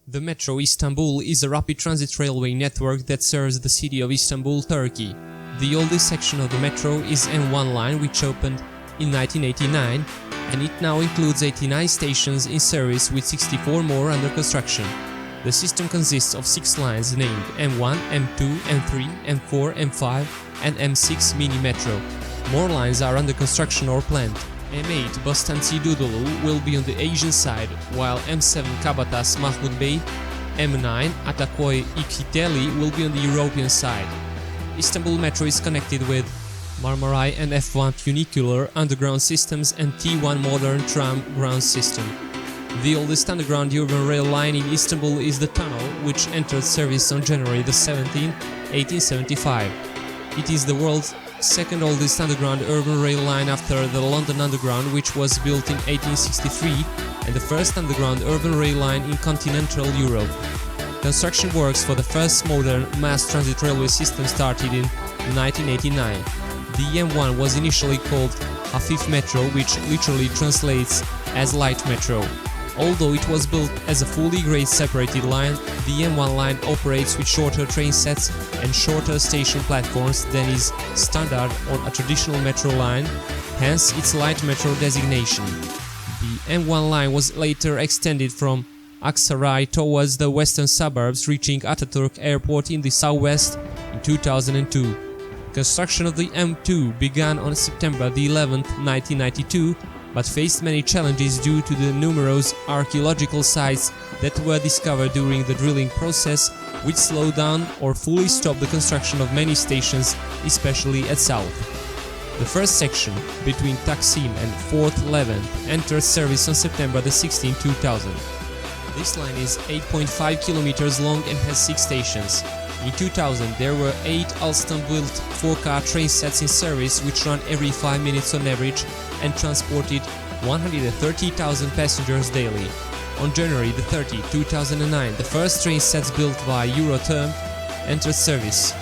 The Metro Istanbul is a rapid transit railway network that serves the city of Istanbul, Turkey. The oldest section of the metro is M1 line, which opened in 1989, and it now includes 89 stations in service with 64 more under construction. The system consists of 6 lines named M1, M2, M3, M4, M5 and M6 mini metro. More lines are under construction or planned. M8 Bostanci Dudulu will be on the Asian side, while M7 Kabataş Mahmut Bey, M9 Ataköy İkiteli will be on the European side. Istanbul Metro is connected with Marmaray and F1 funicular underground systems and T1 modern tram ground system. The oldest underground urban rail line in Istanbul is the tunnel, which entered service on January 17, 1875. It is the world's second oldest underground urban rail line after the London Underground, which was built in 1863, and the first underground urban rail line in continental Europe. Construction works for the first modern mass transit railway system started in 1989. The M1 was initially called Hafif Metro, which literally translates as light metro. Although it was built as a fully grade separated line, the M1 line operates with shorter train sets and shorter station platforms than is standard on a traditional metro line, hence its light metro designation. The M1 line was later extended from Aksaray towards the western suburbs, reaching Atatürk Airport in the southwest in 2002. Construction of the M2 began on September 11, 1992, but faced many challenges due to the numerous archaeological sites that were discovered during the drilling process, which slowed down or fully stopped the construction of many stations, especially at south. The first section, between Taksim and 4th Levent, entered service on September 16, 2000. This line is 8.5 kilometers long and has 6 stations. In 2000, there were 8 Alstom-built 4-car train sets in service, which run every 5 minutes on average and transported 130,000 passengers daily. On January 30, 2009, the first train sets built by Euroterm entered service.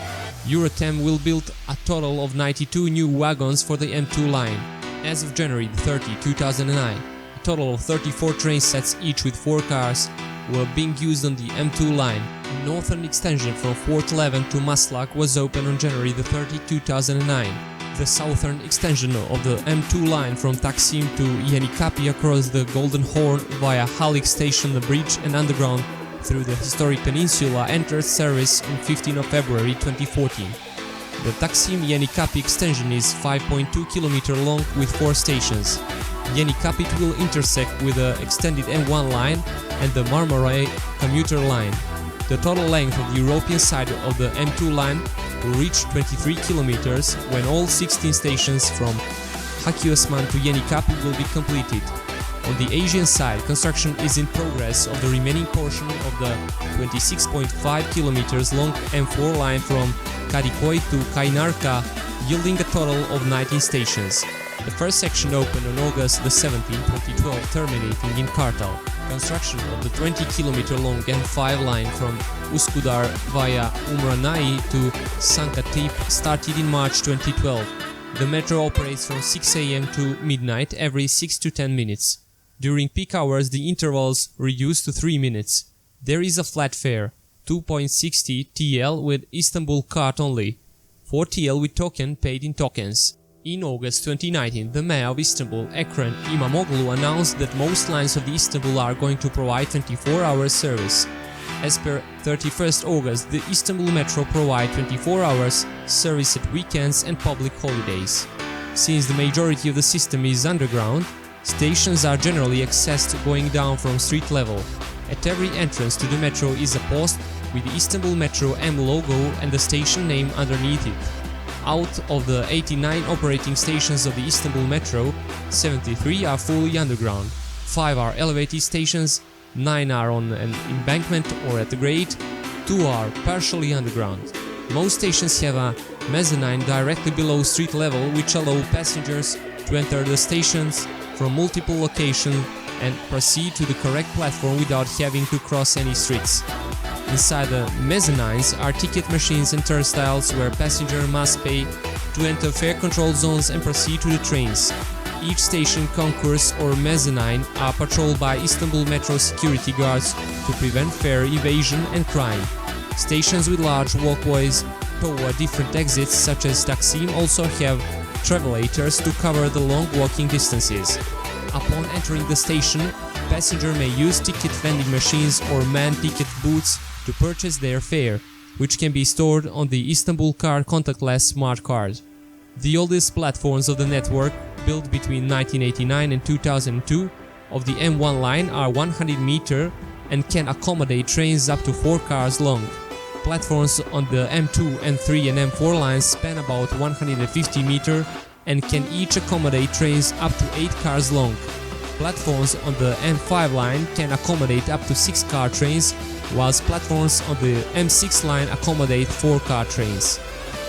Euroterm will build a total of 92 new wagons for the M2 line. As of January 30, 2009, a total of 34 train sets, each with 4 cars, were being used on the M2 line. The northern extension from 4th Levent to Maslak was opened on January 30, 2009. The southern extension of the M2 line from Taksim to Yenikapi across the Golden Horn via Halik Station, the bridge and underground through the historic peninsula entered service on 15 February 2014. The Taksim-Yenikapi extension is 5.2 km long with 4 stations. Yenikapi will intersect with the extended M1 line and the Marmaray commuter line. The total length of the European side of the M2 line will reach 23 kilometers when all 16 stations from Haki Osman to Yenikapi will be completed. On the Asian side, construction is in progress of the remaining portion of the 26.5 kilometers long M4 line from Kadıköy to Kaynarca, yielding a total of 19 stations. The first section opened on August 17, 2012, terminating in Kartal. Construction of the 20-kilometer long M5 line from Üsküdar via Umranai to Sankatip started in March 2012. The metro operates from 6 a.m. to midnight every 6 to 10 minutes. During peak hours, the intervals reduced to 3 minutes. There is a flat fare, 2.60 TL with Istanbul card only, 4 TL with token paid in tokens. In August 2019, the mayor of Istanbul, Ekrem İmamoğlu, announced that most lines of the Istanbul are going to provide 24-hour service. As per 31st August, the Istanbul Metro provides 24 hours service at weekends and public holidays. Since the majority of the system is underground, stations are generally accessed going down from street level. At every entrance to the metro is a post with the Istanbul Metro M logo and the station name underneath it. Out of the 89 operating stations of the Istanbul Metro, 73 are fully underground, 5 are elevated stations, 9 are on an embankment or at the grade, 2 are partially underground. Most stations have a mezzanine directly below street level, which allow passengers to enter the stations from multiple locations and proceed to the correct platform without having to cross any streets. Inside the mezzanines are ticket machines and turnstiles where passengers must pay to enter fare control zones and proceed to the trains. Each station, concourse or mezzanine are patrolled by Istanbul metro security guards to prevent fare evasion and crime. Stations with large walkways toward different exits such as Taksim also have travelators to cover the long walking distances. Upon entering the station, passenger may use ticket vending machines or man ticket booths to purchase their fare, which can be stored on the Istanbul card contactless smart card. The oldest platforms of the network, built between 1989 and 2002, of the M1 line are 100-meter and can accommodate trains up to 4 cars long. Platforms on the M2, M3 and M4 lines span about 150 meters and can each accommodate trains up to 8 cars long. Platforms on the M5 line can accommodate up to 6-car trains, whilst platforms on the M6 line accommodate 4-car trains.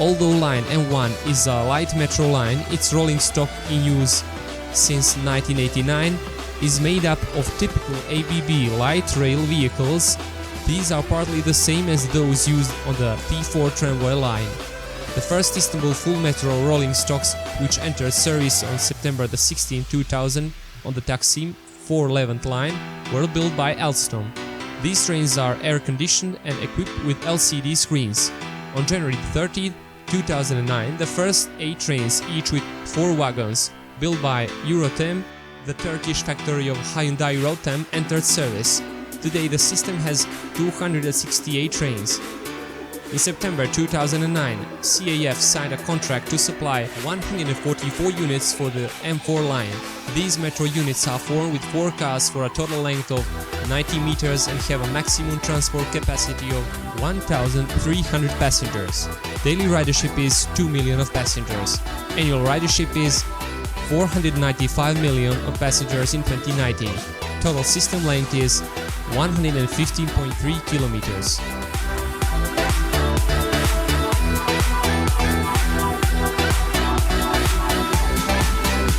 Although line M1 is a light metro line, its rolling stock in use since 1989 is made up of typical ABB light rail vehicles. These are partly the same as those used on the P4 tramway line. The first Istanbul full metro rolling stocks, which entered service on September 16, 2000 on the Taksim 411th line, were built by Alstom. These trains are air-conditioned and equipped with LCD screens. On January 30, 2009, the first 8 trains, each with 4 wagons, built by Eurotem, the Turkish factory of Hyundai Rotem, entered service. Today the system has 268 trains. In September 2009, CAF signed a contract to supply 144 units for the M4 line. These metro units are formed with 4 cars for a total length of 90 meters and have a maximum transport capacity of 1,300 passengers. Daily ridership is 2 million of passengers. Annual ridership is 495 million of passengers in 2019. Total system length is 115.3 kilometers.